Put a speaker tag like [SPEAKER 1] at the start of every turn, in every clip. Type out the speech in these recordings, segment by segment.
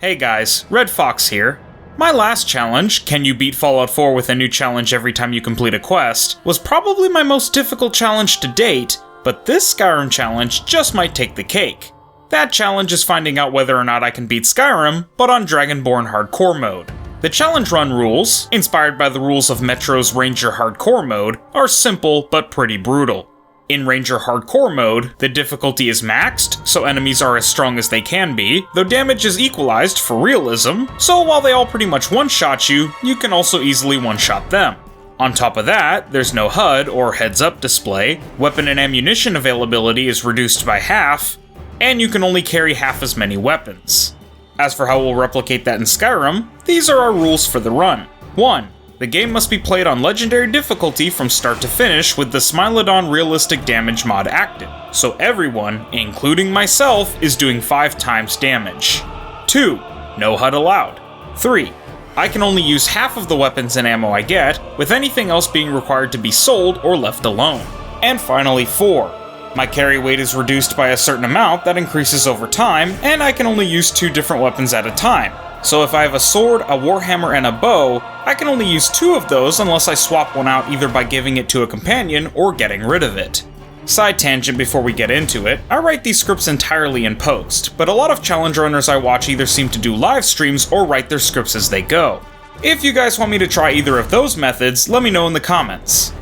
[SPEAKER 1] Hey guys, Red Fox here. My last challenge, can you beat Fallout 4 with a new challenge every time you complete a quest, was probably my most difficult challenge to date, but this Skyrim challenge just might take the cake. That challenge is finding out whether or not I can beat Skyrim, but on Dragonborn Hardcore mode. The challenge run rules, inspired by the rules of Metro's Ranger Hardcore mode, are simple but pretty brutal. In Ranger Hardcore mode, the difficulty is maxed, so enemies are as strong as they can be, though damage is equalized for realism, so while they all pretty much one-shot you, you can also easily one-shot them. On top of that, there's no HUD or heads-up display, weapon and ammunition availability is reduced by half, and you can only carry half as many weapons. As for how we'll replicate that in Skyrim, these are our rules for the run. 1. The game must be played on legendary difficulty from start to finish with the Smilodon realistic damage mod active, so everyone, including myself, is doing 5 times damage. 2. No HUD allowed. 3. I can only use half of the weapons and ammo I get, with anything else being required to be sold or left alone. And finally 4. My carry weight is reduced by a certain amount that increases over time, and I can only use 2 different weapons at a time. So if I have a sword, a warhammer, and a bow, I can only use 2 of those unless I swap one out either by giving it to a companion or getting rid of it. Side tangent before we get into it, I write these scripts entirely in post, but a lot of challenge runners I watch either seem to do live streams or write their scripts as they go. If you guys want me to try either of those methods, let me know in the comments.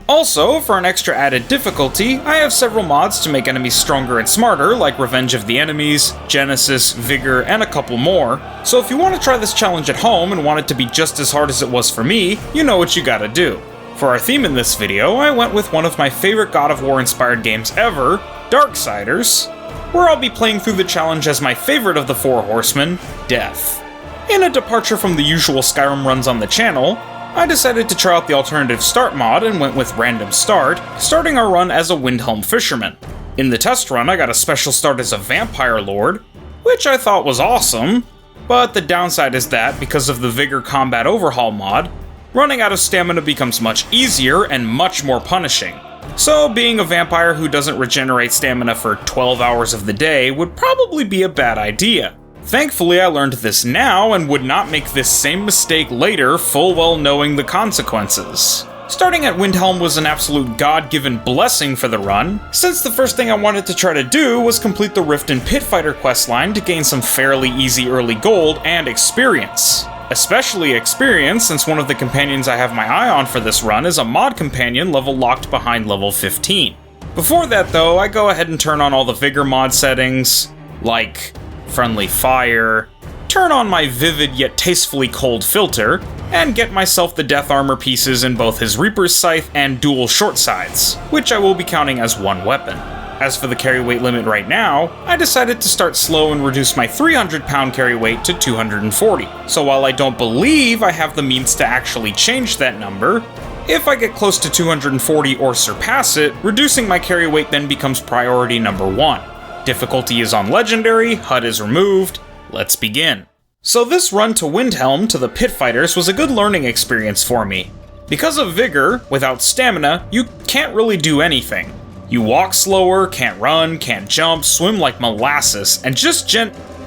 [SPEAKER 1] Also, for an extra added difficulty, I have several mods to make enemies stronger and smarter, like Revenge of the Enemies, Genesis, Vigor, and a couple more, so if you want to try this challenge at home and want it to be just as hard as it was for me, you know what you gotta do. For our theme in this video, I went with one of my favorite God of War inspired games ever, Darksiders, where I'll be playing through the challenge as my favorite of the 4 horsemen, Death. In a departure from the usual Skyrim runs on the channel, I decided to try out the alternative start mod and went with random start, starting our run as a Windhelm fisherman. In the test run, I got a special start as a vampire lord, which I thought was awesome, but the downside is that, because of the Vigor Combat Overhaul mod, running out of stamina becomes much easier and much more punishing. So being a vampire who doesn't regenerate stamina for 12 hours of the day would probably be a bad idea. Thankfully, I learned this now and would not make this same mistake later, full well knowing the consequences. Starting at Windhelm was an absolute god-given blessing for the run, since the first thing I wanted to try to do was complete the Rift and Pitfighter questline to gain some fairly easy early gold and experience. Especially experience, since one of the companions I have my eye on for this run is a mod companion level locked behind level 15. Before that though, I go ahead and turn on all the Vigor mod settings, like friendly fire, turn on my vivid yet tastefully cold filter, and get myself the death armor pieces in both his Reaper's Scythe and dual short sides, which I will be counting as one weapon. As for the carry weight limit right now, I decided to start slow and reduce my 300-pound carry weight to 240, so while I don't believe I have the means to actually change that number, if I get close to 240 or surpass it, reducing my carry weight then becomes priority number 1. Difficulty is on Legendary, HUD is removed, let's begin. So this run to Windhelm to the Pit Fighters was a good learning experience for me. Because of Vigor, without stamina, you can't really do anything. You walk slower, can't run, can't jump, swim like molasses, and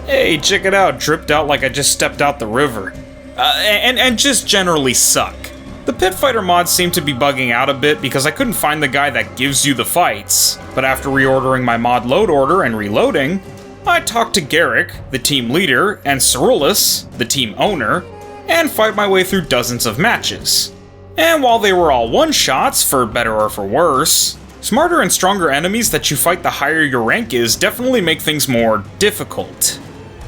[SPEAKER 1] hey, check it out, dripped out like I just stepped out the river. And just generally suck. The Pit Fighter mods seem to be bugging out a bit because I couldn't find the guy that gives you the fights, but after reordering my mod load order and reloading, I talked to Garrick, the team leader, and Cerulus, the team owner, and fight my way through dozens of matches. And while they were all one-shots, for better or for worse, smarter and stronger enemies that you fight the higher your rank is definitely make things more difficult.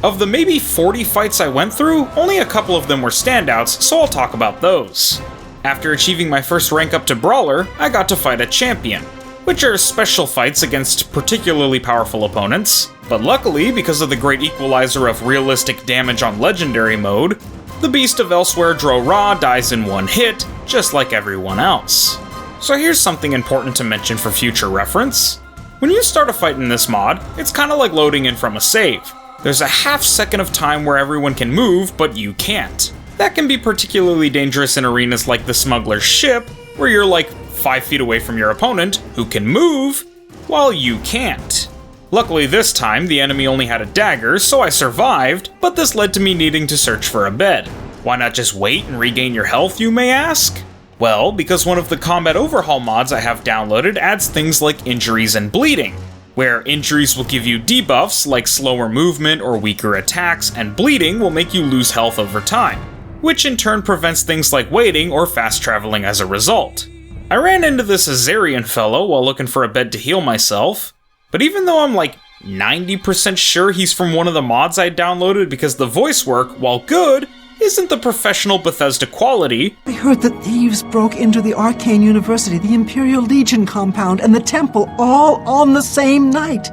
[SPEAKER 1] Of the maybe 40 fights I went through, only a couple of them were standouts, so I'll talk about those. After achieving my first rank up to Brawler, I got to fight a Champion, which are special fights against particularly powerful opponents, but luckily, because of the great equalizer of realistic damage on Legendary mode, the Beast of Elsewhere Dro-Ra dies in one hit, just like everyone else. So here's something important to mention for future reference. When you start a fight in this mod, it's kinda like loading in from a save. There's a half second of time where everyone can move, but you can't. That can be particularly dangerous in arenas like the Smuggler's Ship, where you're like 5 feet away from your opponent, who can move, while you can't. Luckily this time, the enemy only had a dagger, so I survived, but this led to me needing to search for a bed. Why not just wait and regain your health, you may ask? Well, because one of the combat overhaul mods I have downloaded adds things like injuries and bleeding, where injuries will give you debuffs like slower movement or weaker attacks, and bleeding will make you lose health over time, which in turn prevents things like waiting or fast traveling as a result. I ran into this Azarian fellow while looking for a bed to heal myself, but even though I'm like 90% sure he's from one of the mods I downloaded because the voice work, while good, isn't the professional Bethesda quality.
[SPEAKER 2] I heard that thieves broke into the Arcane University, the Imperial Legion compound, and the temple all on the same night.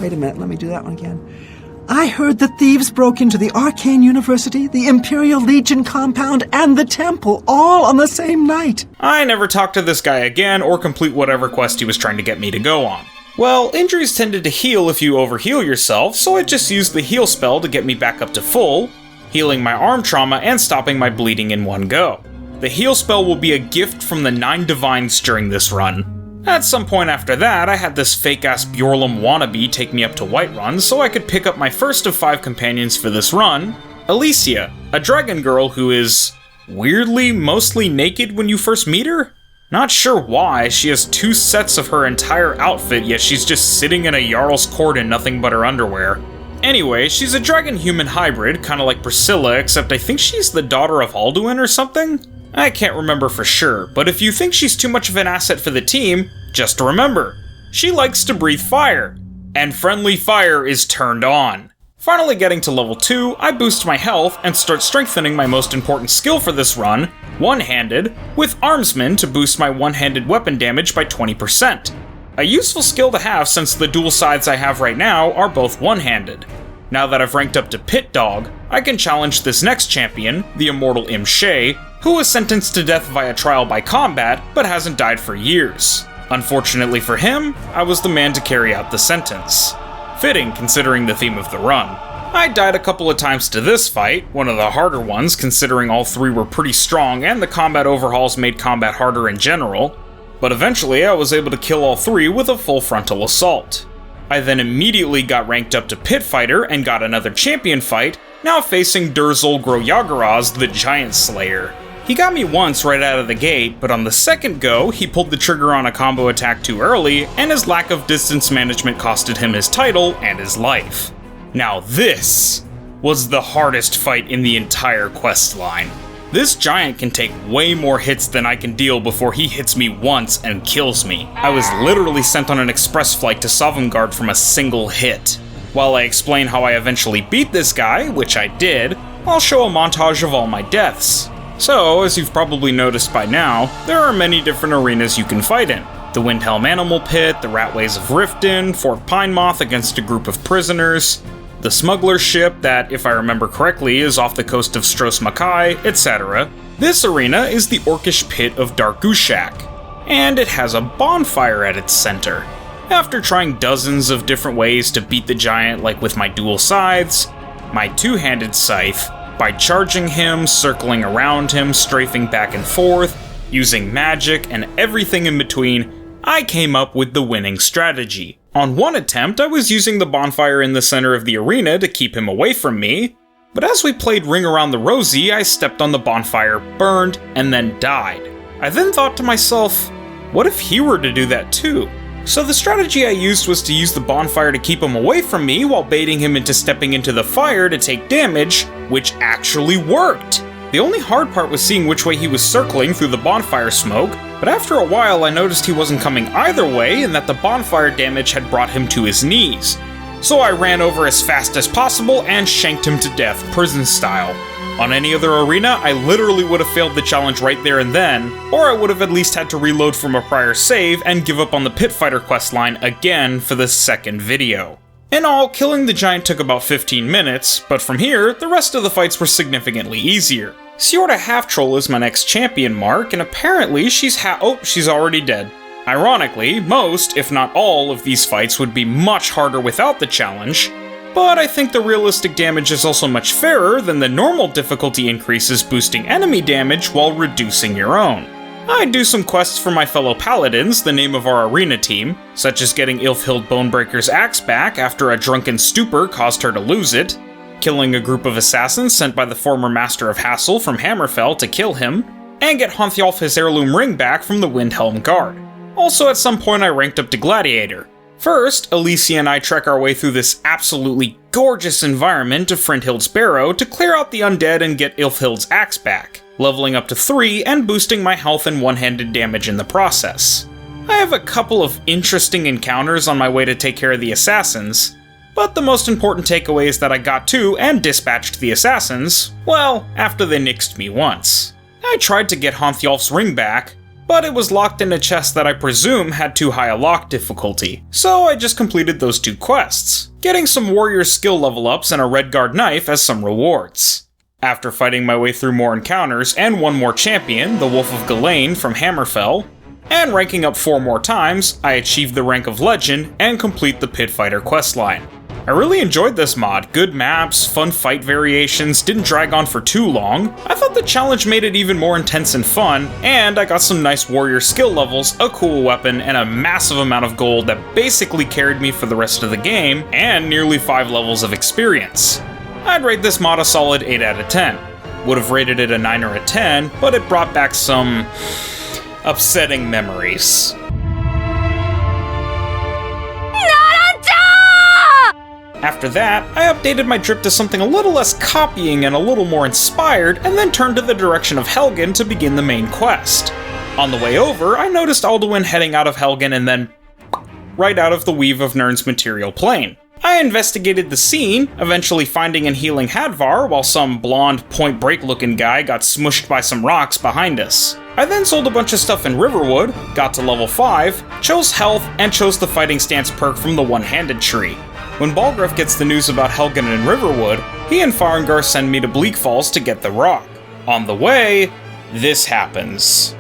[SPEAKER 2] Wait a minute, let me do that one again. I heard that thieves broke into the Arcane University, the Imperial Legion compound, and the temple all on the same night.
[SPEAKER 1] I never talked to this guy again or complete whatever quest he was trying to get me to go on. Well, injuries tended to heal if you overheal yourself, so I just used the heal spell to get me back up to full, healing my arm trauma and stopping my bleeding in one go. The heal spell will be a gift from the 9 divines during this run. At some point after that, I had this fake-ass Bjorlum wannabe take me up to Whiterun so I could pick up my first of 5 companions for this run, Alicia, a dragon girl who is weirdly mostly naked when you first meet her. Not sure why, she has 2 sets of her entire outfit, yet she's just sitting in a Jarl's court in nothing but her underwear. Anyway, she's a dragon-human hybrid, kinda like Priscilla, except I think she's the daughter of Alduin or something? I can't remember for sure, but if you think she's too much of an asset for the team, just remember, she likes to breathe fire, and friendly fire is turned on. Finally getting to level 2, I boost my health and start strengthening my most important skill for this run, one-handed, with Armsman to boost my one-handed weapon damage by 20%. A useful skill to have since the dual sides I have right now are both one-handed. Now that I've ranked up to Pit Dog, I can challenge this next champion, the immortal Im Shay, who was sentenced to death via trial by combat, but hasn't died for years. Unfortunately for him, I was the man to carry out the sentence. Fitting, considering the theme of the run. I died a couple of times to this fight, one of the harder ones considering all 3 were pretty strong and the combat overhauls made combat harder in general, but eventually I was able to kill all 3 with a full frontal assault. I then immediately got ranked up to Pit Fighter and got another champion fight, now facing Durzul Groyagaraz, the Giant Slayer. He got me once right out of the gate, but on the second go, he pulled the trigger on a combo attack too early, and his lack of distance management costed him his title and his life. Now this was the hardest fight in the entire quest line. This giant can take way more hits than I can deal before he hits me once and kills me. I was literally sent on an express flight to Sovngarde from a single hit. While I explain how I eventually beat this guy, which I did, I'll show a montage of all my deaths. So, as you've probably noticed by now, there are many different arenas you can fight in. The Windhelm Animal Pit, the Ratways of Riften, Fort Pinemoth against a group of prisoners, the smuggler ship that, if I remember correctly, is off the coast of Stros Makai, etc. This arena is the Orcish Pit of Dargushak, and it has a bonfire at its center. After trying dozens of different ways to beat the giant, like with my dual scythes, my two-handed scythe, by charging him, circling around him, strafing back and forth, using magic, and everything in between, I came up with the winning strategy. On one attempt, I was using the bonfire in the center of the arena to keep him away from me, but as we played Ring Around the Rosie, I stepped on the bonfire, burned, and then died. I then thought to myself, what if he were to do that too? So the strategy I used was to use the bonfire to keep him away from me while baiting him into stepping into the fire to take damage, which actually worked. The only hard part was seeing which way he was circling through the bonfire smoke, but after a while I noticed he wasn't coming either way and that the bonfire damage had brought him to his knees. So I ran over as fast as possible and shanked him to death, prison style. On any other arena, I literally would have failed the challenge right there and then, or I would have at least had to reload from a prior save and give up on the Pit Fighter questline again for the second video. In all, killing the giant took about 15 minutes, but from here, the rest of the fights were significantly easier. Siorda Half-Troll is my next champion mark, and apparently she's already dead. Ironically, most, if not all, of these fights would be much harder without the challenge, but I think the realistic damage is also much fairer than the normal difficulty increases boosting enemy damage while reducing your own. I'd do some quests for my fellow paladins, the name of our arena team, such as getting Ilfhild Bonebreaker's axe back after a drunken stupor caused her to lose it, killing a group of assassins sent by the former Master of Hassel from Hammerfell to kill him, and get Honthiolf his heirloom ring back from the Windhelm Guard. Also, at some point I ranked up to Gladiator. First, Alicia and I trek our way through this absolutely gorgeous environment to Frindhild's Barrow to clear out the undead and get Ilfhild's axe back, leveling up to 3 and boosting my health and one-handed damage in the process. I have a couple of interesting encounters on my way to take care of the assassins, but the most important takeaway is that I got to and dispatched the assassins, well, after they nixed me once. I tried to get Honthiolf's ring back, but it was locked in a chest that I presume had too high a lock difficulty, so I just completed those 2 quests, getting some warrior skill level ups and a Redguard knife as some rewards. After fighting my way through more encounters and one more champion, the Wolf of Ghislaine from Hammerfell, and ranking up 4 more times, I achieved the rank of Legend and complete the Pit Fighter questline. I really enjoyed this mod, good maps, fun fight variations, didn't drag on for too long. I thought the challenge made it even more intense and fun, and I got some nice warrior skill levels, a cool weapon, and a massive amount of gold that basically carried me for the rest of the game, and nearly 5 levels of experience. I'd rate this mod a solid 8 out of 10. Would have rated it a 9 or a 10, but it brought back some upsetting memories. After that, I updated my trip to something a little less copying and a little more inspired, and then turned to the direction of Helgen to begin the main quest. On the way over, I noticed Alduin heading out of Helgen and then right out of the weave of Nirn's material plane. I investigated the scene, eventually finding and healing Hadvar while some blonde Point Break looking guy got smushed by some rocks behind us. I then sold a bunch of stuff in Riverwood, got to level 5, chose health, and chose the fighting stance perk from the one-handed tree. When Balgruuf gets the news about Helgen and Riverwood, he and Farengar send me to Bleak Falls to get the rock. On the way, this happens.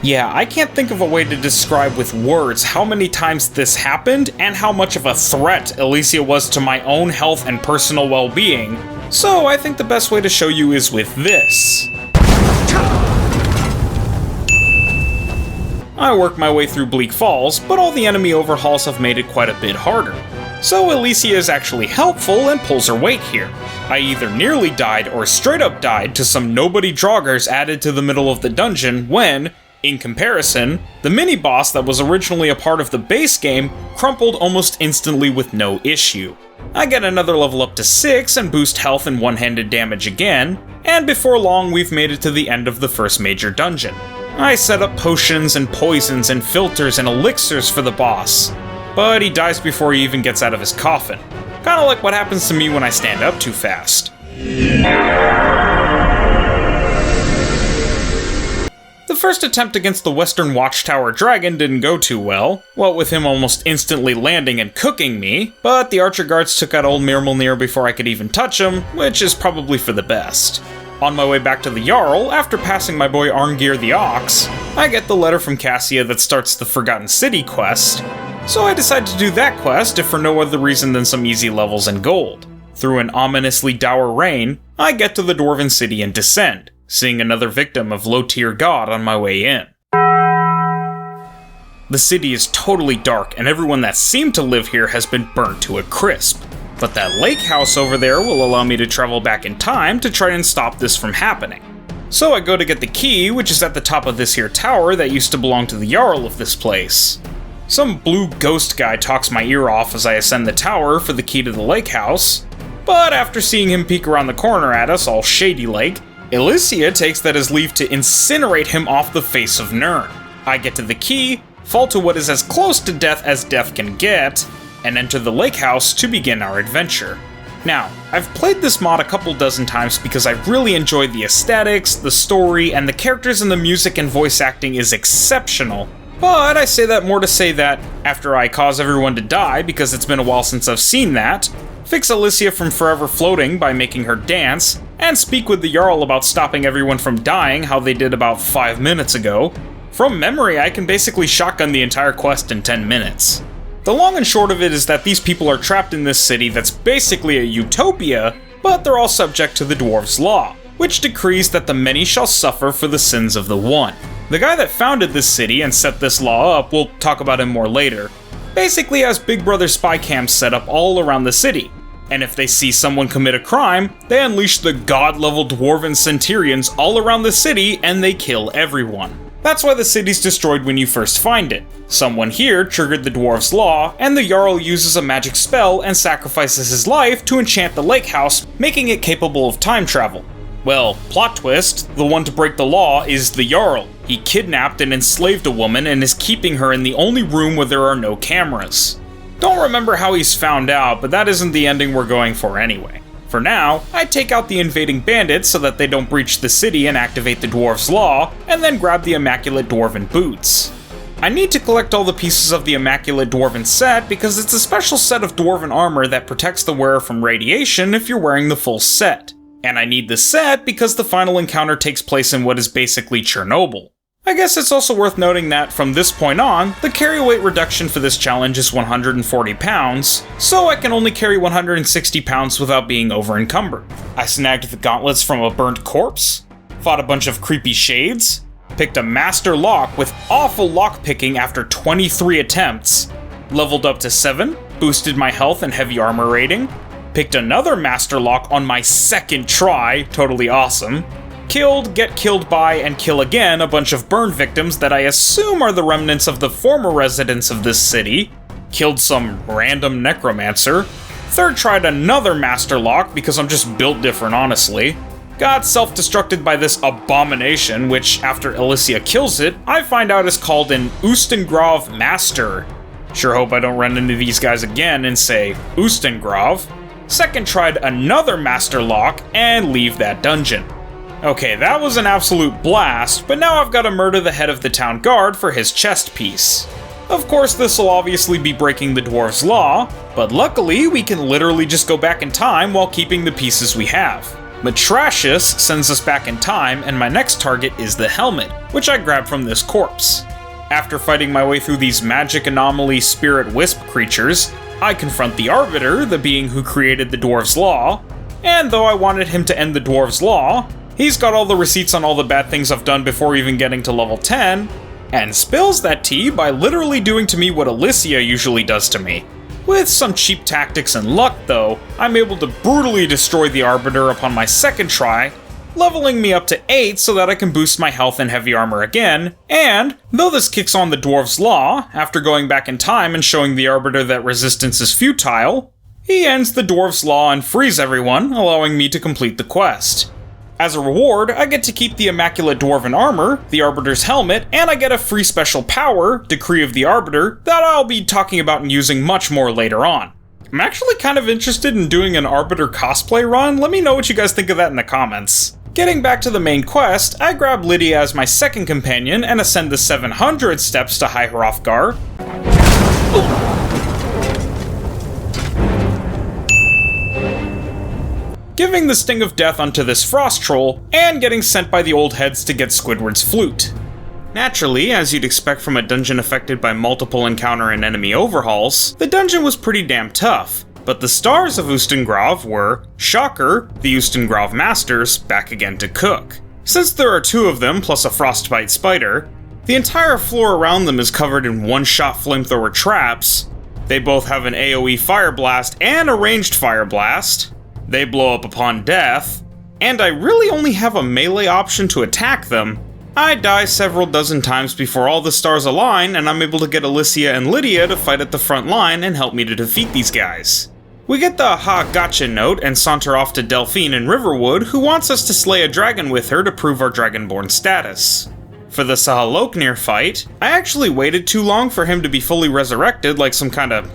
[SPEAKER 1] Yeah, I can't think of a way to describe with words how many times this happened and how much of a threat Alicia was to my own health and personal well-being, so I think the best way to show you is with this. I work my way through Bleak Falls, but all the enemy overhauls have made it quite a bit harder. So Alicia is actually helpful and pulls her weight here. I either nearly died or straight up died to some nobody draugrs added to the middle of the dungeon when, in comparison, the mini-boss that was originally a part of the base game crumpled almost instantly with no issue. I get another level up to 6 and boost health and one-handed damage again, and before long we've made it to the end of the first major dungeon. I set up potions and poisons and filters and elixirs for the boss, but he dies before he even gets out of his coffin. Kinda like what happens to me when I stand up too fast. The first attempt against the Western Watchtower Dragon didn't go too well, what with him almost instantly landing and cooking me, but the archer guards took out old Mirmulnir before I could even touch him, which is probably for the best. On my way back to the Jarl, after passing my boy Arngir the Ox, I get the letter from Cassia that starts the Forgotten City quest, so I decide to do that quest if for no other reason than some easy levels and gold. Through an ominously dour rain, I get to the Dwarven City and descend, seeing another victim of low-tier god on my way in. The city is totally dark, and everyone that seemed to live here has been burnt to a crisp. But that lake house over there will allow me to travel back in time to try and stop this from happening. So I go to get the key, which is at the top of this here tower that used to belong to the Jarl of this place. Some blue ghost guy talks my ear off as I ascend the tower for the key to the lake house, but after seeing him peek around the corner at us all shady-like, Alicia takes that as leave to incinerate him off the face of Nirn. I get to the key, fall to what is as close to death as death can get, and enter the lake house to begin our adventure. Now, I've played this mod a couple dozen times because I really enjoyed the aesthetics, the story, and the characters and the music and voice acting is exceptional. But I say that more to say that, after I cause everyone to die because it's been a while since I've seen that, fix Alicia from forever floating by making her dance, and speak with the Jarl about stopping everyone from dying how they did about 5 minutes ago, from memory I can basically shotgun the entire quest in 10 minutes. The long and short of it is that these people are trapped in this city that's basically a utopia, but they're all subject to the dwarves' law, which decrees that the many shall suffer for the sins of the one. The guy that founded this city and set this law up, we'll talk about him more later, basically has Big Brother spy cams set up all around the city, and if they see someone commit a crime, they unleash the god-level dwarven centurions all around the city and they kill everyone. That's why the city's destroyed when you first find it. Someone here triggered the dwarves' law, and the Jarl uses a magic spell and sacrifices his life to enchant the lake house, making it capable of time travel. Well, plot twist, the one to break the law is the Jarl. He kidnapped and enslaved a woman and is keeping her in the only room where there are no cameras. Don't remember how he's found out, but that isn't the ending we're going for anyway. For now, I take out the invading bandits so that they don't breach the city and activate the dwarves' law, and then grab the immaculate dwarven boots. I need to collect all the pieces of the immaculate dwarven set because it's a special set of dwarven armor that protects the wearer from radiation if you're wearing the full set. And I need the set because the final encounter takes place in what is basically Chernobyl. I guess it's also worth noting that from this point on, the carry weight reduction for this challenge is 140 pounds, so I can only carry 160 pounds without being over-encumbered. I snagged the gauntlets from a burnt corpse, fought a bunch of creepy shades, picked a master lock with awful lockpicking after 23 attempts, leveled up to 7, boosted my health and heavy armor rating, picked another master lock on my second try, totally awesome, killed, get killed by, and kill again a bunch of burn victims that I assume are the remnants of the former residents of this city, killed some random necromancer, third tried another master lock because I'm just built different honestly, got self-destructed by this abomination which, after Alicia kills it, I find out is called an Ustengrov Master. Sure hope I don't run into these guys again and say Ustengrov. Second tried another master lock and leave that dungeon. Okay, that was an absolute blast, but now I've got to murder the head of the town guard for his chest piece. Of course, this will obviously be breaking the dwarves' law, but luckily we can literally just go back in time while keeping the pieces we have. Matrasius sends us back in time, and my next target is the helmet, which I grabbed from this corpse. After fighting my way through these magic anomaly spirit wisp creatures, I confront the Arbiter, the being who created the dwarves' law, and though I wanted him to end the dwarves' law, he's got all the receipts on all the bad things I've done before even getting to level 10, and spills that tea by literally doing to me what Alicia usually does to me. With some cheap tactics and luck though, I'm able to brutally destroy the Arbiter upon my second try, leveling me up to 8 so that I can boost my health and heavy armor again, and, though this kicks on the dwarves' law, after going back in time and showing the Arbiter that resistance is futile, he ends the dwarves' law and frees everyone, allowing me to complete the quest. As a reward, I get to keep the immaculate dwarven armor, the Arbiter's helmet, and I get a free special power, Decree of the Arbiter, that I'll be talking about and using much more later on. I'm actually kind of interested in doing an Arbiter cosplay run. Let me know what you guys think of that in the comments. Getting back to the main quest, I grab Lydia as my second companion and ascend the 700 steps to High Hrothgar. Giving the sting of death onto this frost troll, and getting sent by the old heads to get Squidward's flute. Naturally, as you'd expect from a dungeon affected by multiple encounter and enemy overhauls, the dungeon was pretty damn tough, but the stars of Ustengrov were, shocker, the Ustengrov Masters, back again to cook. Since there are 2 of them plus a frostbite spider, the entire floor around them is covered in one-shot flamethrower traps. They both have an AoE fire blast and a ranged fire blast. They blow up upon death, and I really only have a melee option to attack them. I die several dozen times before all the stars align, and I'm able to get Alicia and Lydia to fight at the front line and help me to defeat these guys. We get the "ha gotcha" note and saunter off to Delphine in Riverwood, who wants us to slay a dragon with her to prove our Dragonborn status. For the Sahaloknir fight, I actually waited too long for him to be fully resurrected like some kind of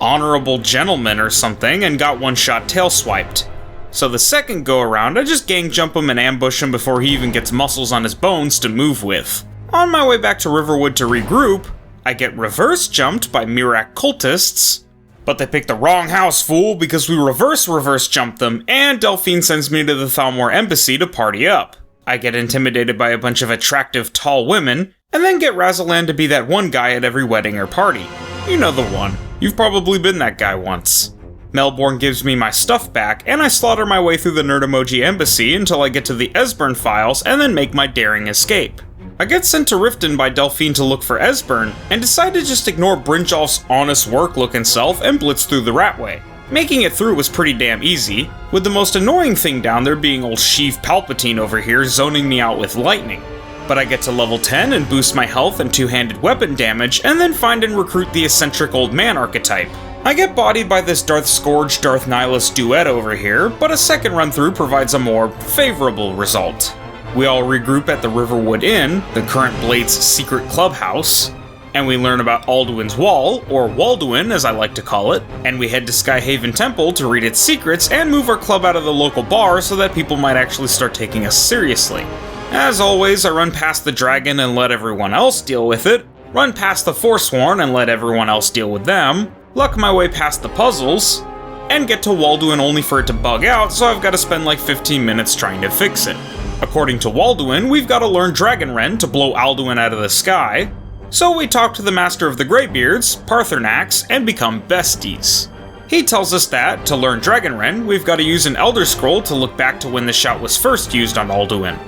[SPEAKER 1] honorable gentleman or something and got one-shot tail swiped. So the second go around, I just gang jump him and ambush him before he even gets muscles on his bones to move with. On my way back to Riverwood to regroup, I get reverse jumped by Mirak cultists, but they picked the wrong house, fool, because we reverse jumped them, and Delphine sends me to the Thalmor embassy to party up. I get intimidated by a bunch of attractive, tall women, and then get Razalan to be that one guy at every wedding or party. You know the one. You've probably been that guy once. Melbourne gives me my stuff back, and I slaughter my way through the Nerdemoji embassy until I get to the Esbern files and then make my daring escape. I get sent to Riften by Delphine to look for Esbern, and decide to just ignore Brynjolf's honest work-looking self and blitz through the Ratway. Making it through was pretty damn easy, with the most annoying thing down there being old Sheev Palpatine over here zoning me out with lightning. But I get to level 10 and boost my health and two-handed weapon damage, and then find and recruit the eccentric old man archetype. I get bodied by this Darth Scourge Darth Nihilus duet over here, but a second run through provides a more favorable result. We all regroup at the Riverwood Inn, the current Blade's secret clubhouse, and we learn about Alduin's Wall, or Walduin as I like to call it, and we head to Skyhaven Temple to read its secrets and move our club out of the local bar so that people might actually start taking us seriously. As always, I run past the dragon and let everyone else deal with it, run past the Forsworn and let everyone else deal with them, luck my way past the puzzles, and get to Walduin only for it to bug out, so I've got to spend like 15 minutes trying to fix it. According to Walduin, we've got to learn Dragonren to blow Alduin out of the sky, so we talk to the Master of the Greybeards, Parthenax, and become besties. He tells us that, to learn Dragonren, we've got to use an Elder Scroll to look back to when the shout was first used on Alduin.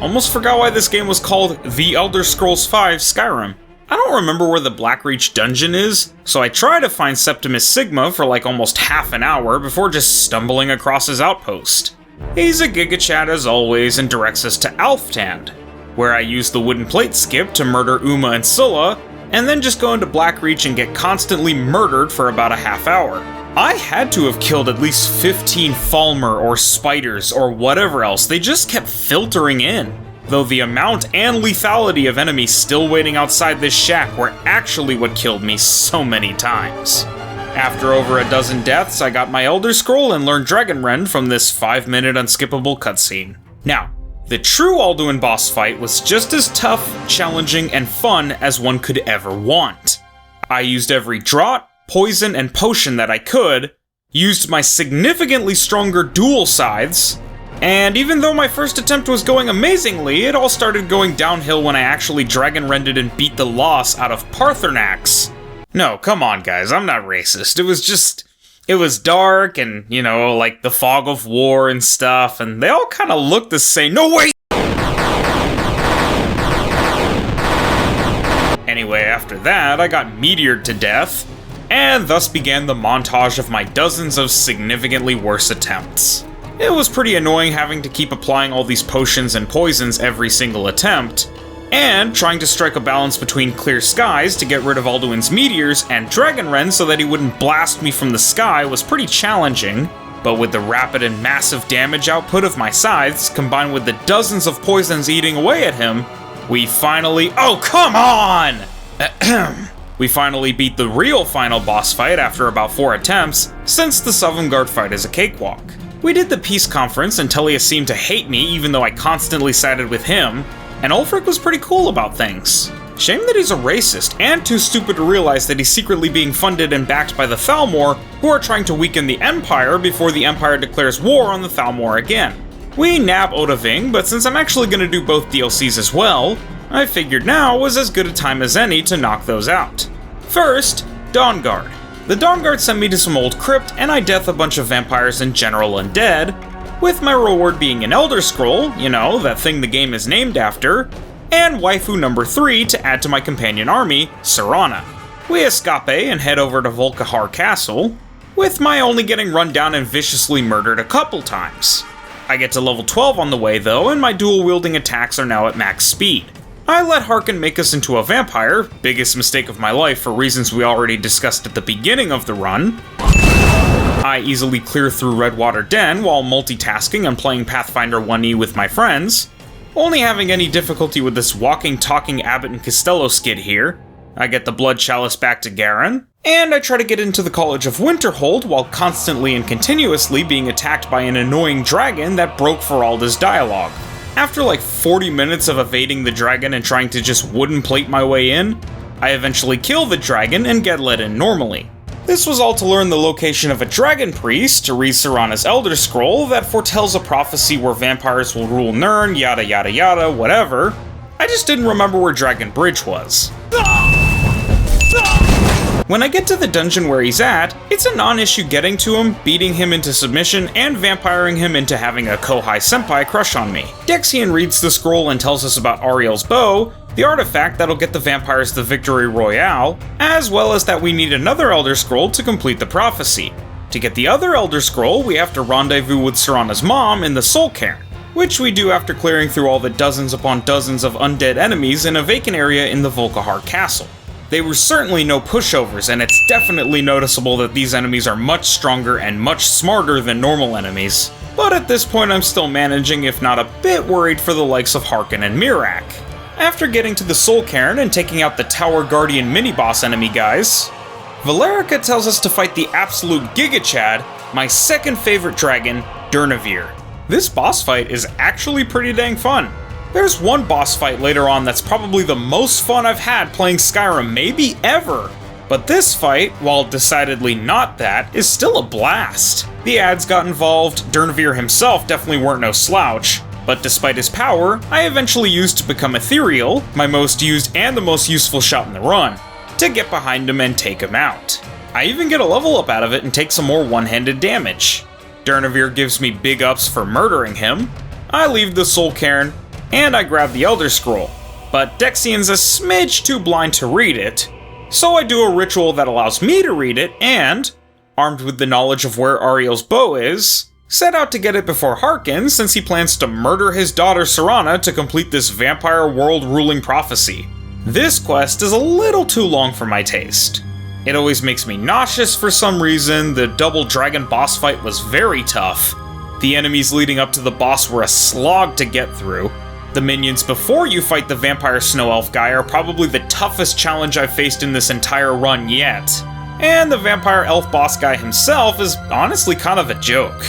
[SPEAKER 1] Almost forgot why this game was called The Elder Scrolls V Skyrim. I don't remember where the Blackreach dungeon is, so I try to find Septimus Sigma for like almost half an hour before just stumbling across his outpost. He's a gigachat as always and directs us to Alftand, where I use the wooden plate skip to murder Uma and Scylla, and then just go into Blackreach and get constantly murdered for about a half hour. I had to have killed at least 15 Falmer or spiders or whatever else, they just kept filtering in. Though the amount and lethality of enemies still waiting outside this shack were actually what killed me so many times. After over a dozen deaths, I got my Elder Scroll and learned Dragonren from this 5-minute unskippable cutscene. Now, the true Alduin boss fight was just as tough, challenging, and fun as one could ever want. I used every draught, poison, and potion that I could, used my significantly stronger dual scythes, and even though my first attempt was going amazingly, it all started going downhill when I actually Dragonrended and beat the loss out of Parthenax. No, come on guys, I'm not racist, it was dark and, like the fog of war and stuff, and they all kind of look the same. No, wait! Anyway, after that, I got meteored to death, and thus began the montage of my dozens of significantly worse attempts. It was pretty annoying having to keep applying all these potions and poisons every single attempt, and trying to strike a balance between clear skies to get rid of Alduin's meteors and Dragonren so that he wouldn't blast me from the sky was pretty challenging, but with the rapid and massive damage output of my scythes, combined with the dozens of poisons eating away at him, we finally— oh, come on! We finally beat the real final boss fight after about 4 attempts, since the Sovngarde fight is a cakewalk. We did the peace conference and Tellius seemed to hate me even though I constantly sided with him, and Ulfric was pretty cool about things. Shame that he's a racist, and too stupid to realize that he's secretly being funded and backed by the Thalmor, who are trying to weaken the Empire before the Empire declares war on the Thalmor again. We nab Odahviing, but since I'm actually going to do both DLCs as well, I figured now was as good a time as any to knock those out. First, Dawnguard. The Dawnguard sent me to some old crypt, and I death a bunch of vampires and general undead, with my reward being an Elder Scroll, that thing the game is named after, and waifu number 3 to add to my companion army, Serana. We escape and head over to Volkihar Castle, with my only getting run down and viciously murdered a couple times. I get to level 12 on the way though, and my dual-wielding attacks are now at max speed. I let Harkon make us into a vampire, biggest mistake of my life for reasons we already discussed at the beginning of the run. I easily clear through Redwater Den while multitasking and playing Pathfinder 1E with my friends, only having any difficulty with this walking, talking Abbott and Costello skid here. I get the Blood Chalice back to Garen, and I try to get into the College of Winterhold while constantly and continuously being attacked by an annoying dragon that broke Feralda's dialogue. After like 40 minutes of evading the dragon and trying to just wooden plate my way in, I eventually kill the dragon and get let in normally. This was all to learn the location of a dragon priest, to read Serana's Elder Scroll that foretells a prophecy where vampires will rule Nirn, yada yada yada, whatever. I just didn't remember where Dragon Bridge was. When I get to the dungeon where he's at, it's a non-issue getting to him, beating him into submission, and vampiring him into having a Kohai senpai crush on me. Dexian reads the scroll and tells us about Ariel's bow, the artifact that'll get the vampires the victory royale, as well as that we need another Elder Scroll to complete the prophecy. To get the other Elder Scroll, we have to rendezvous with Serana's mom in the Soul Cairn, which we do after clearing through all the dozens upon dozens of undead enemies in a vacant area in the Volkihar Castle. They were certainly no pushovers, and it's definitely noticeable that these enemies are much stronger and much smarter than normal enemies. But at this point I'm still managing, if not a bit worried for the likes of Harkin and Mirak. After getting to the Soul Cairn and taking out the Tower Guardian mini-boss enemy guys, Valerica tells us to fight the absolute Giga Chad, my second favorite dragon, Durnavir. This boss fight is actually pretty dang fun. There's one boss fight later on that's probably the most fun I've had playing Skyrim, maybe ever. But this fight, while decidedly not that, is still a blast. The ads got involved, Durnavir himself definitely weren't no slouch, but despite his power, I eventually used to become Ethereal, my most used and the most useful shot in the run, to get behind him and take him out. I even get a level up out of it and take some more one-handed damage. Durnavir gives me big ups for murdering him, I leave the Soul Cairn, and I grab the Elder Scroll, but Dexian's a smidge too blind to read it, so I do a ritual that allows me to read it and, armed with the knowledge of where Ariel's bow is, set out to get it before Harkin since he plans to murder his daughter Serana to complete this vampire world-ruling prophecy. This quest is a little too long for my taste. It always makes me nauseous for some reason, the double dragon boss fight was very tough, the enemies leading up to the boss were a slog to get through, the minions before you fight the vampire snow elf guy are probably the toughest challenge I've faced in this entire run yet, and the vampire elf boss guy himself is honestly kind of a joke.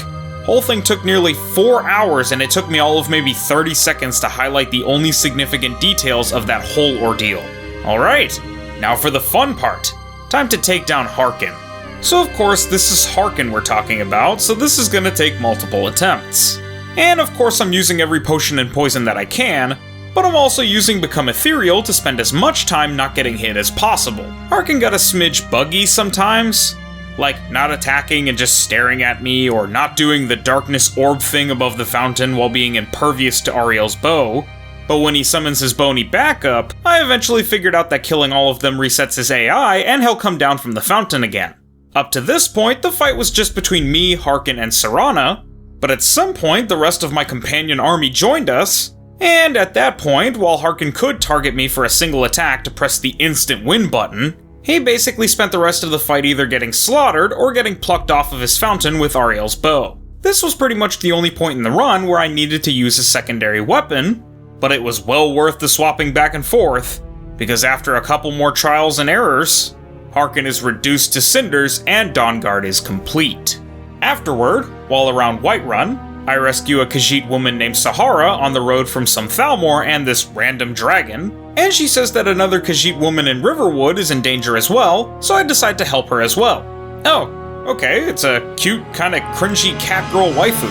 [SPEAKER 1] Whole thing took nearly 4 hours and it took me all of maybe 30 seconds to highlight the only significant details of that whole ordeal. Alright, now for the fun part. Time to take down Harkin. So of course this is Harkin we're talking about, so this is gonna take multiple attempts. And of course I'm using every potion and poison that I can, but I'm also using Become Ethereal to spend as much time not getting hit as possible. Harkin got a smidge buggy sometimes, like not attacking and just staring at me, or not doing the darkness orb thing above the fountain while being impervious to Ariel's bow. But when he summons his bony backup, I eventually figured out that killing all of them resets his AI and he'll come down from the fountain again. Up to this point, the fight was just between me, Harkin, and Serana, but at some point the rest of my companion army joined us, and at that point, while Harkin could target me for a single attack to press the instant win button, he basically spent the rest of the fight either getting slaughtered or getting plucked off of his fountain with Ariel's bow. This was pretty much the only point in the run where I needed to use a secondary weapon, but it was well worth the swapping back and forth, because after a couple more trials and errors, Harkin is reduced to cinders and Dawnguard is complete. Afterward, while around Whiterun, I rescue a Khajiit woman named Sahara on the road from some Thalmor and this random dragon, and she says that another Khajiit woman in Riverwood is in danger as well, so I decide to help her as well. Oh, okay, it's a cute, kinda cringy cat girl waifu.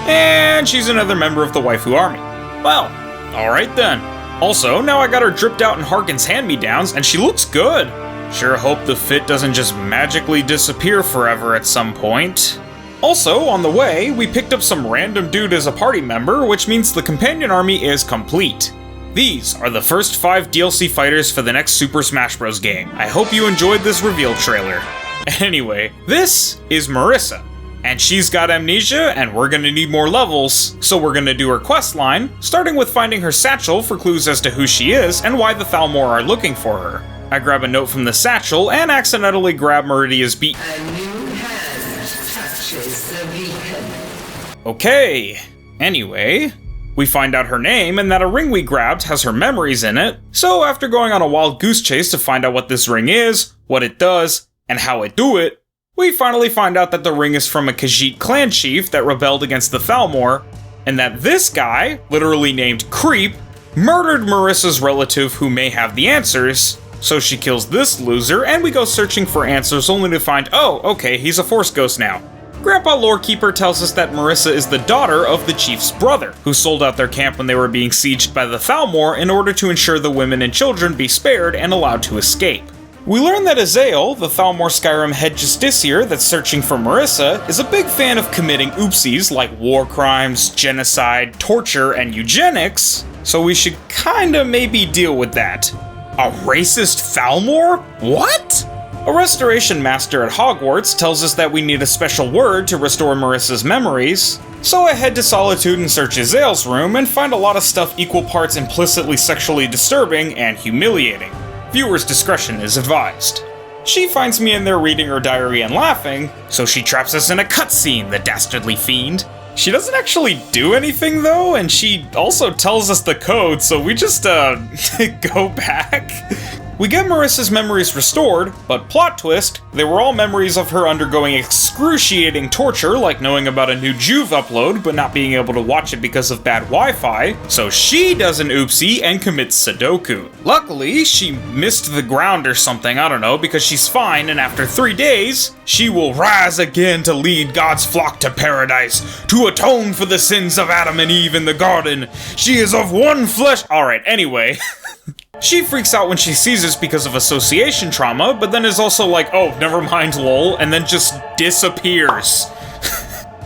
[SPEAKER 1] And she's another member of the waifu army. Well, alright then. Also, now I got her dripped out in Harkin's hand-me-downs, and she looks good. Sure hope the fit doesn't just magically disappear forever at some point. Also, on the way, we picked up some random dude as a party member, which means the companion army is complete. These are the first 5 DLC fighters for the next Super Smash Bros. Game. I hope you enjoyed this reveal trailer. Anyway, this is Marissa, and she's got amnesia, and we're gonna need more levels, so we're gonna do her quest line, starting with finding her satchel for clues as to who she is and why the Thalmor are looking for her. I grab a note from the satchel and accidentally grab Meridia's beat.
[SPEAKER 3] A new hand touches the beacon.
[SPEAKER 1] Okay, anyway, we find out her name and that a ring we grabbed has her memories in it, so after going on a wild goose chase to find out what this ring is, what it does, and how it do it, we finally find out that the ring is from a Khajiit clan chief that rebelled against the Thalmor, and that this guy, literally named Creep, murdered Marissa's relative who may have the answers, so she kills this loser and we go searching for answers only to find, oh, okay, he's a Force Ghost now. Grandpa Lorekeeper tells us that Marissa is the daughter of the chief's brother, who sold out their camp when they were being sieged by the Thalmor in order to ensure the women and children be spared and allowed to escape. We learn that Azael, the Thalmor Skyrim head justiciar that's searching for Marissa, is a big fan of committing oopsies like war crimes, genocide, torture, and eugenics, so we should kinda maybe deal with that. A racist Thalmor? What? A restoration master at Hogwarts tells us that we need a special word to restore Marissa's memories, so I head to Solitude and search Azael's room and find a lot of stuff equal parts implicitly sexually disturbing and humiliating. Viewer's discretion is advised. She finds me in there reading her diary and laughing, so she traps us in a cutscene, the dastardly fiend. She doesn't actually do anything though, and she also tells us the code, so we just, go back. We get Marissa's memories restored, but plot twist, they were all memories of her undergoing excruciating torture, like knowing about a new Juve upload, but not being able to watch it because of bad Wi-Fi, so she does an oopsie and commits Sudoku. Luckily, she missed the ground or something, I don't know, because she's fine, and after 3 days, she will rise again to lead God's flock to paradise, to atone for the sins of Adam and Eve in the garden. She is of one flesh. Alright, anyway. She freaks out when she sees us because of association trauma, but then is also like, oh, never mind, lol, and then just disappears.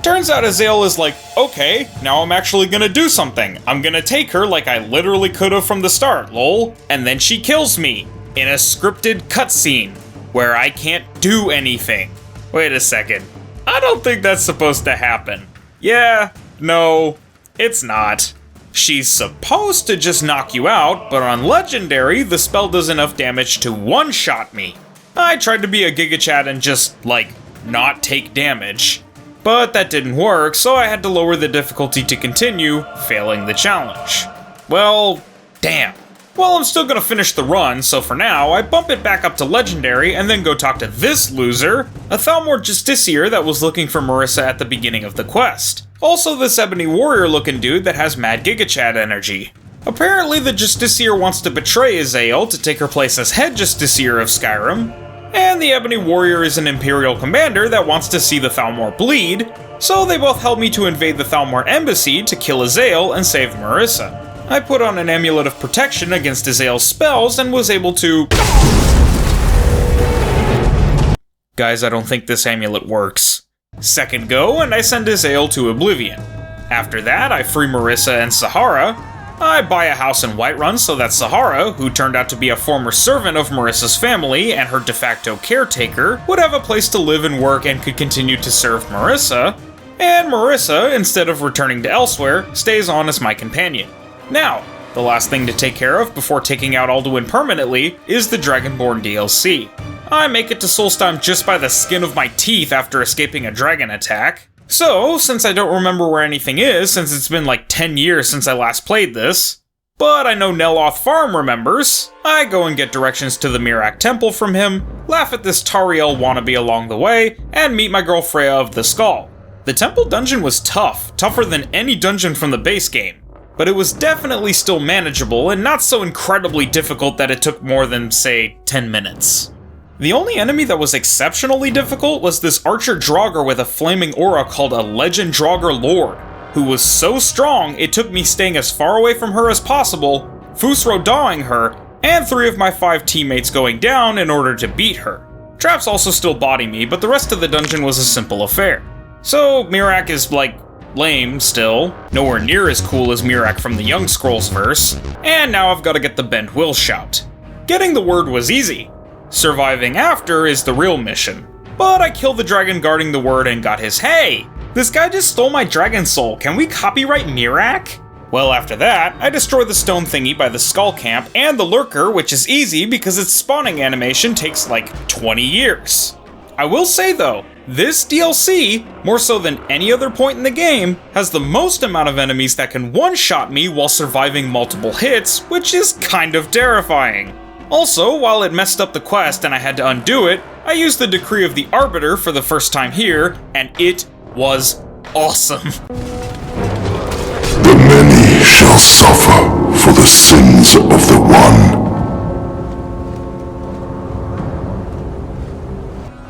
[SPEAKER 1] Turns out Azael is like, okay, now I'm actually gonna do something. I'm gonna take her like I literally could've from the start, lol. And then she kills me in a scripted cutscene where I can't do anything. Wait a second. I don't think that's supposed to happen. Yeah, no, it's not. She's supposed to just knock you out, but on Legendary, the spell does enough damage to one-shot me. I tried to be a Giga Chad and just, like, not take damage. But that didn't work, so I had to lower the difficulty to continue, failing the challenge. Well, damn. Well, I'm still gonna finish the run, so for now, I bump it back up to Legendary and then go talk to this loser, a Thalmor Justiciar that was looking for Marissa at the beginning of the quest. Also this Ebony Warrior looking dude that has mad Giga Chad energy. Apparently the Justiciar wants to betray Azael to take her place as head Justiciar of Skyrim, and the Ebony Warrior is an Imperial commander that wants to see the Thalmor bleed, so they both help me to invade the Thalmor embassy to kill Azael and save Marissa. I put on an amulet of protection against Azael's spells and was able to... Guys, I don't think this amulet works. Second go, and I send Azael to Oblivion. After that, I free Marissa and Sahara. I buy a house in Whiterun so that Sahara, who turned out to be a former servant of Marissa's family and her de facto caretaker, would have a place to live and work and could continue to serve Marissa. And Marissa, instead of returning to elsewhere, stays on as my companion. Now, the last thing to take care of before taking out Alduin permanently is the Dragonborn DLC. I make it to Solstheim just by the skin of my teeth after escaping a dragon attack. So, since I don't remember where anything is, since it's been like 10 years since I last played this, but I know Neloth Farm remembers, I go and get directions to the Miraak Temple from him, laugh at this Tariel wannabe along the way, and meet my girl Freya of the Skull. The temple dungeon was tough, tougher than any dungeon from the base game. But it was definitely still manageable and not so incredibly difficult that it took more than, say, 10 minutes. The only enemy that was exceptionally difficult was this archer Draugr with a flaming aura called a Legend Draugr Lord, who was so strong it took me staying as far away from her as possible, Fusro dawing her, and 3 of my 5 teammates going down in order to beat her. Traps also still body me, but the rest of the dungeon was a simple affair. So Miraak is like, lame still, nowhere near as cool as Miraak from the Young Scrolls verse, and now I've got to get the Bend Will shout. Getting the word was easy. Surviving after is the real mission. But I killed the dragon guarding the word and got his hey! This guy just stole my dragon soul, can we copyright Miraak? Well, after that, I destroy the stone thingy by the skull camp and the lurker, which is easy because its spawning animation takes like 20 years. I will say though, this DLC, more so than any other point in the game, has the most amount of enemies that can one-shot me while surviving multiple hits, which is kind of terrifying. Also, while it messed up the quest and I had to undo it, I used the Decree of the Arbiter for the first time here, and it was awesome.
[SPEAKER 4] The many shall suffer for the sins of the one.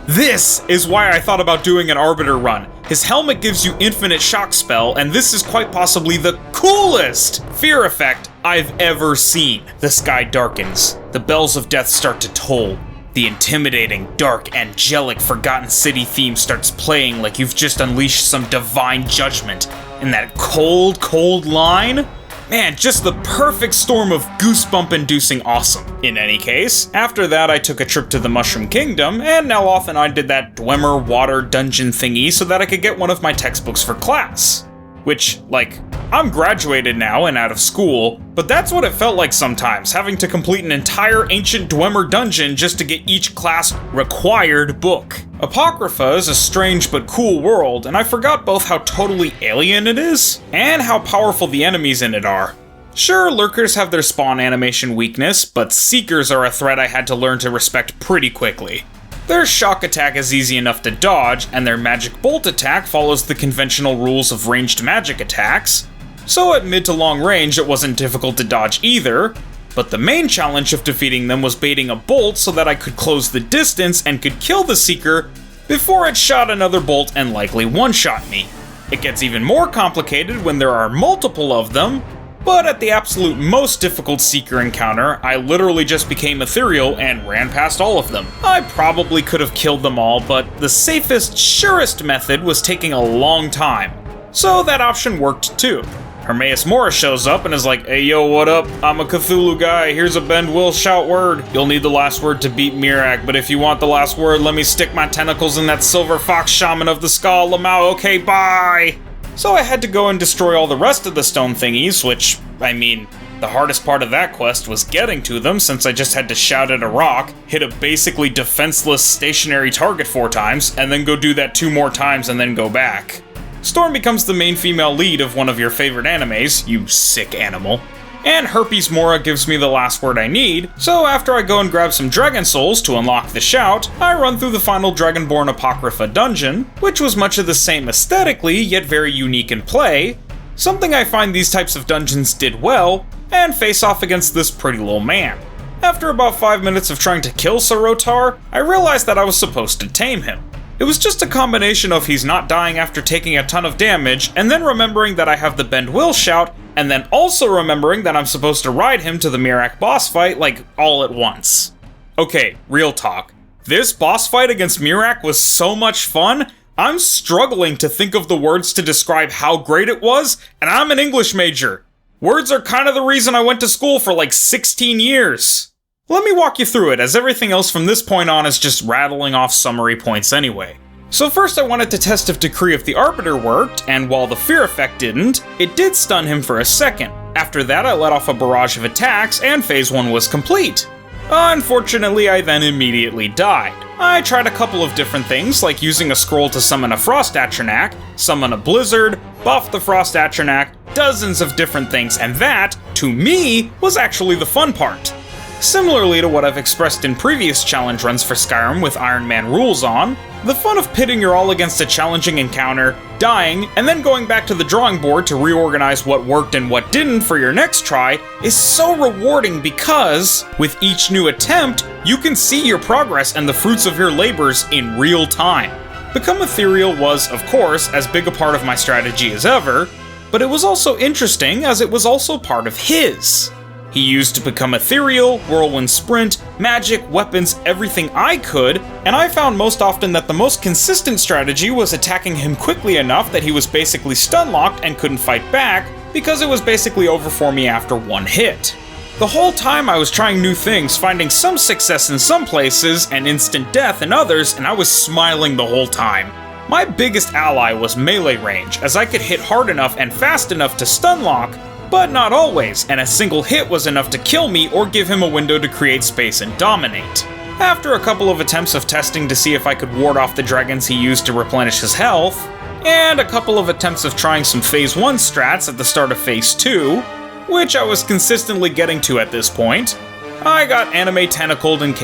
[SPEAKER 1] This is why I thought about doing an Arbiter run. His helmet gives you infinite shock spell, and this is quite possibly the coolest fear effect I've ever seen. The sky darkens, the bells of death start to toll, the The intimidating, dark, angelic Forgotten City theme starts playing like you've just unleashed some divine judgment. And that cold, cold line? Man, just the perfect storm of goosebump-inducing awesome. In any case, after that I took a trip to the Mushroom Kingdom, and Neloth and I did that Dwemer water dungeon thingy so that I could get one of my textbooks for class. Which, like, I'm graduated now and out of school, but that's what it felt like sometimes, having to complete an entire ancient Dwemer dungeon just to get each class required book. Apocrypha is a strange but cool world, and I forgot both how totally alien it is, and how powerful the enemies in it are. Sure, lurkers have their spawn animation weakness, but seekers are a threat I had to learn to respect pretty quickly. Their shock attack is easy enough to dodge, and their magic bolt attack follows the conventional rules of ranged magic attacks, so at mid to long range it wasn't difficult to dodge either, but the main challenge of defeating them was baiting a bolt so that I could close the distance and could kill the Seeker before it shot another bolt and likely one-shot me. It gets even more complicated when there are multiple of them, but at the absolute most difficult Seeker encounter, I literally just became ethereal and ran past all of them. I probably could have killed them all, but the safest, surest method was taking a long time, so that option worked too. Hermaeus Mora shows up and is like, "Hey yo, what up? I'm a Cthulhu guy, here's a bend will shout word. You'll need the last word to beat Mirak, but if you want the last word, let me stick my tentacles in that silver fox shaman of the skull, Lamau, okay, bye!" So I had to go and destroy all the rest of the stone thingies, which, I mean, the hardest part of that quest was getting to them since I just had to shout at a rock, hit a basically defenseless stationary target 4 times, and then go do that 2 more times and then go back. Storm becomes the main female lead of one of your favorite animes, you sick animal. And Herpes Mora gives me the last word I need, so after I go and grab some Dragon Souls to unlock the shout, I run through the final Dragonborn Apocrypha dungeon, which was much of the same aesthetically, yet very unique in play, something I find these types of dungeons did well, and face off against this pretty little man. After about 5 minutes of trying to kill Sarotar, I realized that I was supposed to tame him. It was just a combination of he's not dying after taking a ton of damage, and then remembering that I have the Bend Will shout, and then also remembering that I'm supposed to ride him to the Mirak boss fight, like, all at once. Okay, real talk. This boss fight against Mirak was so much fun, I'm struggling to think of the words to describe how great it was, and I'm an English major. Words are kind of the reason I went to school for like 16 years. Let me walk you through it, as everything else from this point on is just rattling off summary points anyway. So first I wanted to test if Decree of the Arbiter worked, and while the fear effect didn't, it did stun him for a second. After that I let off a barrage of attacks, and phase 1 was complete. Unfortunately, I then immediately died. I tried a couple of different things, like using a scroll to summon a Frost Atronach, summon a Blizzard, buff the Frost Atronach, dozens of different things, and that, to me, was actually the fun part. Similarly to what I've expressed in previous challenge runs for Skyrim with Iron Man rules on, the fun of pitting your all against a challenging encounter, dying, and then going back to the drawing board to reorganize what worked and what didn't for your next try is so rewarding because, with each new attempt, you can see your progress and the fruits of your labors in real time. Become Ethereal was, of course, as big a part of my strategy as ever, but it was also interesting as it was also part of his. He used to become ethereal, whirlwind sprint, magic, weapons, everything I could, and I found most often that the most consistent strategy was attacking him quickly enough that he was basically stun-locked and couldn't fight back, because it was basically over for me after 1 hit. The whole time I was trying new things, finding some success in some places and instant death in others, and I was smiling the whole time. My biggest ally was melee range, as I could hit hard enough and fast enough to stun-lock, but not always, and a single hit was enough to kill me or give him a window to create space and dominate. After a couple of attempts of testing to see if I could ward off the dragons he used to replenish his health, and a couple of attempts of trying some phase 1 strats at the start of phase 2, which I was consistently getting to at this point, I got anime tentacled and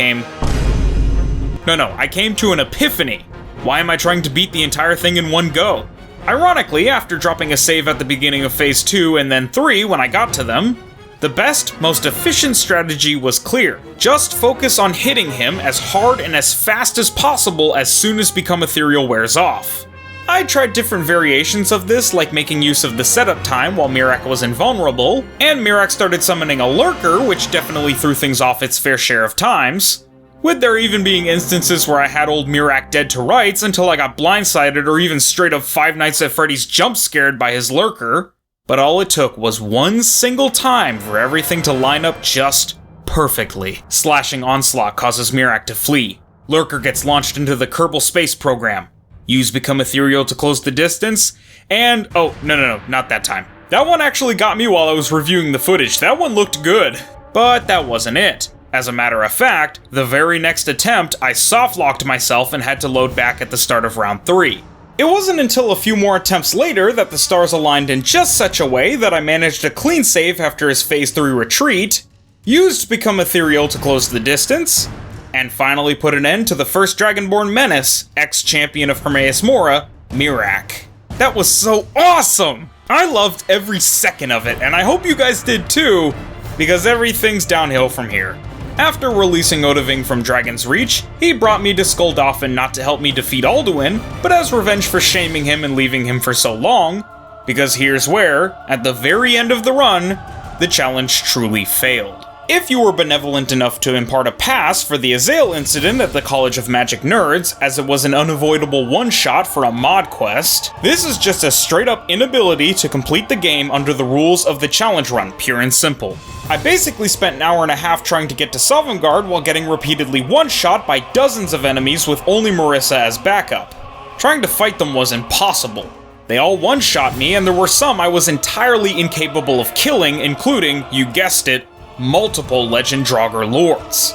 [SPEAKER 1] I came to an epiphany. Why am I trying to beat the entire thing in one go? Ironically, after dropping a save at the beginning of phase 2 and then 3 when I got to them, the best, most efficient strategy was clear. Just focus on hitting him as hard and as fast as possible as soon as Become Ethereal wears off. I tried different variations of this, like making use of the setup time while Mirak was invulnerable, and Mirak started summoning a lurker, which definitely threw things off its fair share of times, with there even being instances where I had old Mirak dead to rights until I got blindsided or even straight up Five Nights at Freddy's jump scared by his lurker. But all it took was one single time for everything to line up just perfectly. Slashing Onslaught causes Mirak to flee. Lurker gets launched into the Kerbal Space Program. Use Become Ethereal to close the distance, and oh, no, not that time. That one actually got me while I was reviewing the footage. That one looked good. But that wasn't it. As a matter of fact, the very next attempt, I soft-locked myself and had to load back at the start of round 3. It wasn't until a few more attempts later that the stars aligned in just such a way that I managed a clean save after his phase 3 retreat, used Become Ethereal to close the distance, and finally put an end to the first Dragonborn menace, ex-champion of Hermaeus Mora, Mirak. That was so awesome! I loved every second of it, and I hope you guys did too, because everything's downhill from here. After releasing Odahviing from Dragon's Reach, he brought me to Skuldafn not to help me defeat Alduin, but as revenge for shaming him and leaving him for so long, because here's where, at the very end of the run, the challenge truly failed. If you were benevolent enough to impart a pass for the Azael incident at the College of Magic Nerds, as it was an unavoidable one-shot for a mod quest, this is just a straight-up inability to complete the game under the rules of the challenge run, pure and simple. I basically spent an hour and a half trying to get to Sovngarde while getting repeatedly one-shot by dozens of enemies with only Marissa as backup. Trying to fight them was impossible. They all one-shot me, and there were some I was entirely incapable of killing, including, you guessed it, multiple Legend Draugr Lords.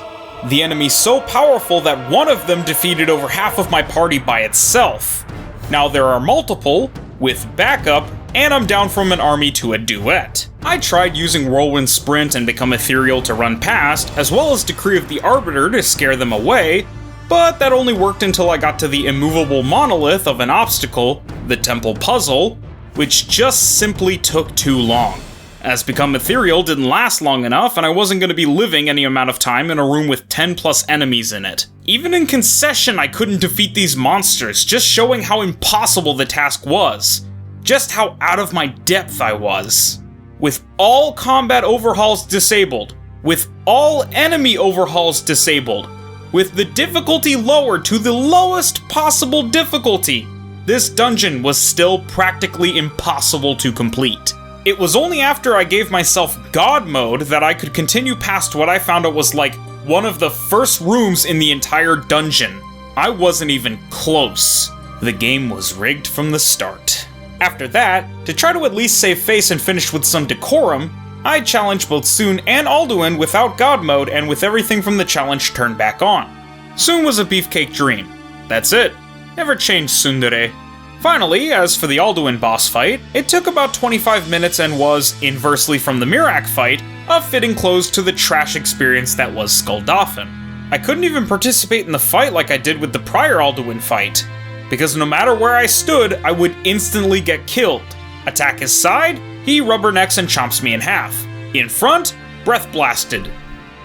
[SPEAKER 1] The enemy so powerful that one of them defeated over half of my party by itself. Now there are multiple, with backup, and I'm down from an army to a duet. I tried using Whirlwind Sprint and Become Ethereal to run past, as well as Decree of the Arbiter to scare them away, but that only worked until I got to the immovable monolith of an obstacle, the Temple Puzzle, which just simply took too long. As Become Ethereal didn't last long enough, and I wasn't going to be living any amount of time in a room with 10 plus enemies in it. Even in Concession, I couldn't defeat these monsters, just showing how impossible the task was. Just how out of my depth I was. With all combat overhauls disabled, with all enemy overhauls disabled, with the difficulty lowered to the lowest possible difficulty, this dungeon was still practically impossible to complete. It was only after I gave myself God mode that I could continue past what I found out was like one of the first rooms in the entire dungeon. I wasn't even close. The game was rigged from the start. After that, to try to at least save face and finish with some decorum, I challenged both Soon and Alduin without God mode and with everything from the challenge turned back on. Soon was a beefcake dream. That's it. Never changed tsundere. Finally, as for the Alduin boss fight, it took about 25 minutes and was, inversely from the Mirak fight, a fitting close to the trash experience that was Skuldafn. I couldn't even participate in the fight like I did with the prior Alduin fight, because no matter where I stood, I would instantly get killed. Attack his side, he rubbernecks and chomps me in half. In front, breath blasted.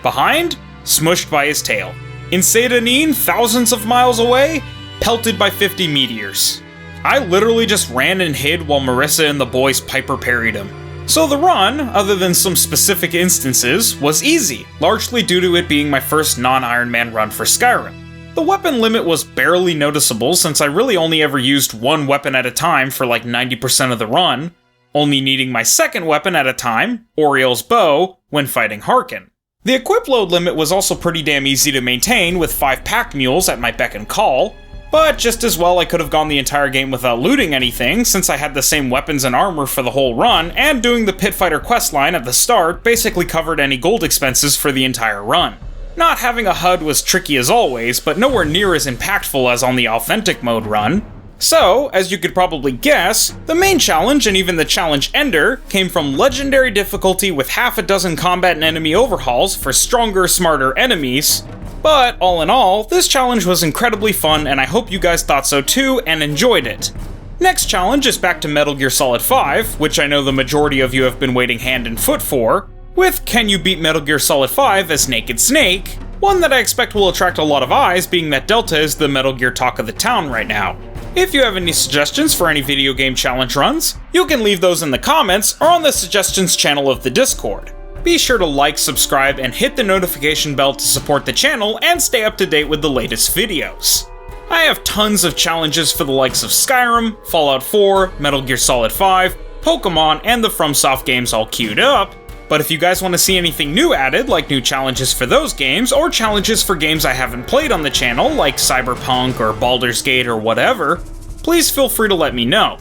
[SPEAKER 1] Behind, smushed by his tail. In Seydanin, thousands of miles away, pelted by 50 meteors. I literally just ran and hid while Marissa and the boys Piper parried him. So the run, other than some specific instances, was easy, largely due to it being my first non-Iron Man run for Skyrim. The weapon limit was barely noticeable since I really only ever used one weapon at a time for like 90% of the run, only needing my second weapon at a time, Oriel's bow, when fighting Harkin. The equip load limit was also pretty damn easy to maintain with 5 pack mules at my beck and call, but just as well I could have gone the entire game without looting anything since I had the same weapons and armor for the whole run, and doing the Pit Fighter questline at the start basically covered any gold expenses for the entire run. Not having a HUD was tricky as always, but nowhere near as impactful as on the Authentic mode run. So, as you could probably guess, the main challenge and even the challenge ender came from legendary difficulty with half a dozen combat and enemy overhauls for stronger, smarter enemies. But all in all, this challenge was incredibly fun and I hope you guys thought so too and enjoyed it. Next challenge is back to Metal Gear Solid 5, which I know the majority of you have been waiting hand and foot for, with Can You Beat Metal Gear Solid 5 as Naked Snake, one that I expect will attract a lot of eyes being that Delta is the Metal Gear talk of the town right now. If you have any suggestions for any video game challenge runs, you can leave those in the comments or on the suggestions channel of the Discord. Be sure to like, subscribe, and hit the notification bell to support the channel and stay up to date with the latest videos. I have tons of challenges for the likes of Skyrim, Fallout 4, Metal Gear Solid 5, Pokemon, and the FromSoft games all queued up, but if you guys want to see anything new added, like new challenges for those games, or challenges for games I haven't played on the channel, like Cyberpunk or Baldur's Gate or whatever, please feel free to let me know.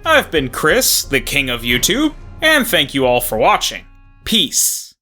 [SPEAKER 1] I've been Chris, the king of YouTube, and thank you all for watching. Peace.